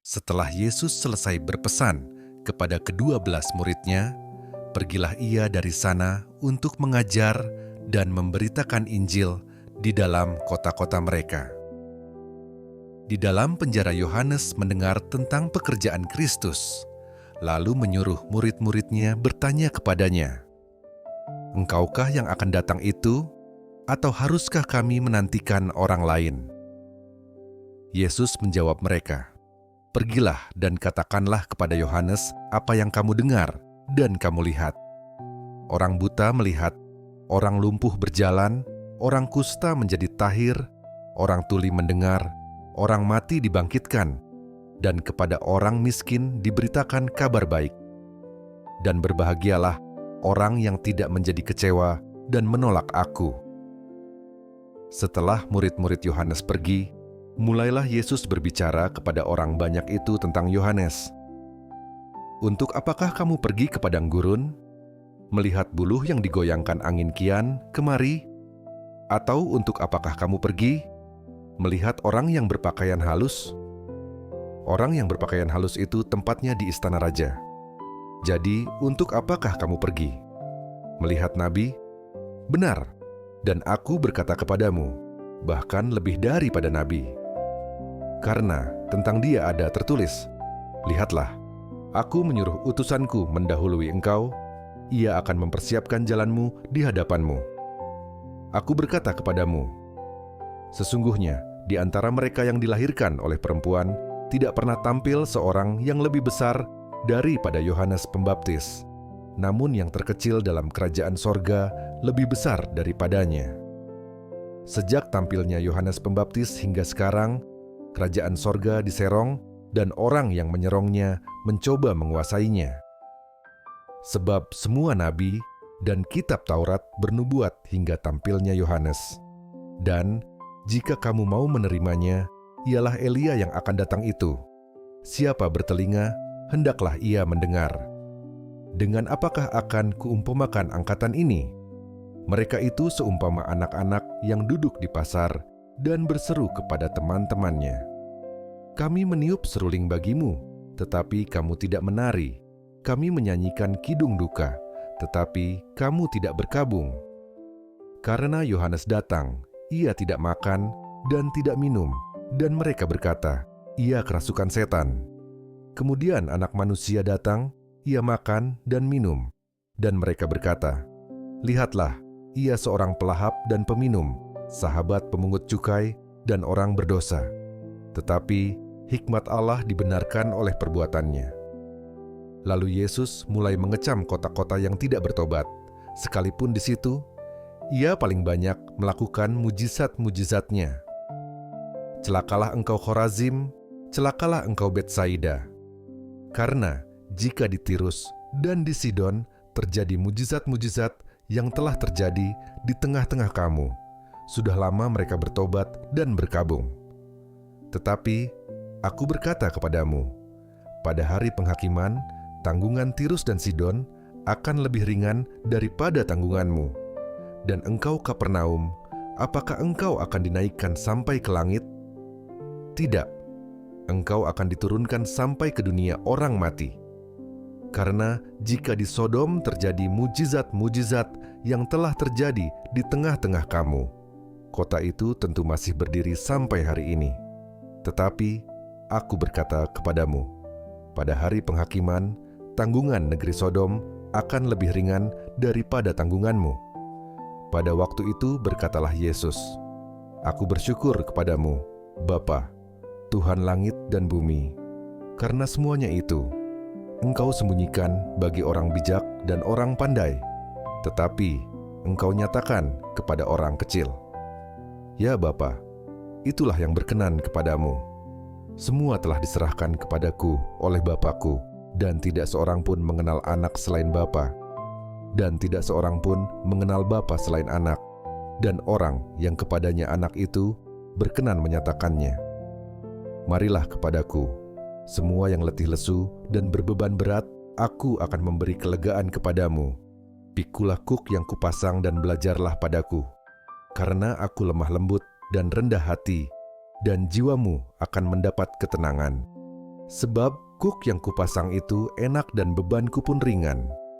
Setelah Yesus selesai berpesan kepada ke-12 muridnya, pergilah ia dari sana untuk mengajar dan memberitakan Injil di dalam kota-kota mereka. Di dalam penjara Yohanes mendengar tentang pekerjaan Kristus, lalu menyuruh murid-muridnya bertanya kepadanya, "Engkaukah yang akan datang itu, atau haruskah kami menantikan orang lain?" Yesus menjawab mereka, "Pergilah dan katakanlah kepada Yohanes apa yang kamu dengar dan kamu lihat. Orang buta melihat, orang lumpuh berjalan, orang kusta menjadi tahir, orang tuli mendengar, orang mati dibangkitkan, dan kepada orang miskin diberitakan kabar baik. Dan berbahagialah orang yang tidak menjadi kecewa dan menolak Aku." Setelah murid-murid Yohanes pergi, mulailah Yesus berbicara kepada orang banyak itu tentang Yohanes. "Untuk apakah kamu pergi ke padang gurun, melihat buluh yang digoyangkan angin kian kemari? Atau untuk apakah kamu pergi, melihat orang yang berpakaian halus? Orang yang berpakaian halus itu tempatnya di istana raja. Jadi, untuk apakah kamu pergi? Melihat nabi? Benar, dan Aku berkata kepadamu, bahkan lebih daripada nabi. Karena tentang dia ada tertulis, 'Lihatlah, Aku menyuruh utusanku mendahului engkau, ia akan mempersiapkan jalanmu di hadapanmu.' Aku berkata kepadamu, sesungguhnya di antara mereka yang dilahirkan oleh perempuan, tidak pernah tampil seorang yang lebih besar daripada Yohanes Pembaptis, namun yang terkecil dalam kerajaan sorga lebih besar daripadanya. Sejak tampilnya Yohanes Pembaptis hingga sekarang, kerajaan sorga diserong dan orang yang menyerongnya mencoba menguasainya. Sebab semua nabi dan kitab Taurat bernubuat hingga tampilnya Yohanes. Dan jika kamu mau menerimanya, ialah Elia yang akan datang itu. Siapa bertelinga, hendaklah ia mendengar. Dengan apakah akan kuumpamakan angkatan ini? Mereka itu seumpama anak-anak yang duduk di pasar dan berseru kepada teman-temannya, 'Kami meniup seruling bagimu, tetapi kamu tidak menari. Kami menyanyikan kidung duka, tetapi kamu tidak berkabung.' Karena Yohanes datang, ia tidak makan dan tidak minum, dan mereka berkata, 'Ia kerasukan setan.' Kemudian Anak Manusia datang, ia makan dan minum, dan mereka berkata, 'Lihatlah, ia seorang pelahap dan peminum, sahabat pemungut cukai dan orang berdosa.' Tetapi hikmat Allah dibenarkan oleh perbuatannya." Lalu Yesus mulai mengecam kota-kota yang tidak bertobat, sekalipun di situ ia paling banyak melakukan mujizat-mujizatnya. "Celakalah engkau Khorazim, celakalah engkau Betsaida. Karena jika di Tirus dan di Sidon terjadi mujizat-mujizat yang telah terjadi di tengah-tengah kamu, sudah lama mereka bertobat dan berkabung. Tetapi Aku berkata kepadamu, pada hari penghakiman, tanggungan Tirus dan Sidon akan lebih ringan daripada tanggunganmu. Dan engkau Kapernaum, apakah engkau akan dinaikkan sampai ke langit? Tidak, engkau akan diturunkan sampai ke dunia orang mati. Karena jika di Sodom terjadi mujizat-mujizat yang telah terjadi di tengah-tengah kamu, kota itu tentu masih berdiri sampai hari ini. Tetapi Aku berkata kepadamu, pada hari penghakiman, tanggungan negeri Sodom akan lebih ringan daripada tanggunganmu." Pada waktu itu berkatalah Yesus, "Aku bersyukur kepadamu, Bapa, Tuhan langit dan bumi, karena semuanya itu Engkau sembunyikan bagi orang bijak dan orang pandai, tetapi Engkau nyatakan kepada orang kecil. Ya Bapa, itulah yang berkenan kepadamu. Semua telah diserahkan kepadaku oleh Bapa-Ku, dan tidak seorang pun mengenal anak selain Bapa, dan tidak seorang pun mengenal Bapa selain anak, dan orang yang kepadanya anak itu berkenan menyatakannya. Marilah kepadaku, semua yang letih lesu dan berbeban berat, Aku akan memberi kelegaan kepadamu. Pikulah kuk yang kupasang dan belajarlah padaku, karena Aku lemah lembut dan rendah hati, dan jiwamu akan mendapat ketenangan. sebab kuk yang kupasang itu enak dan bebanku pun ringan.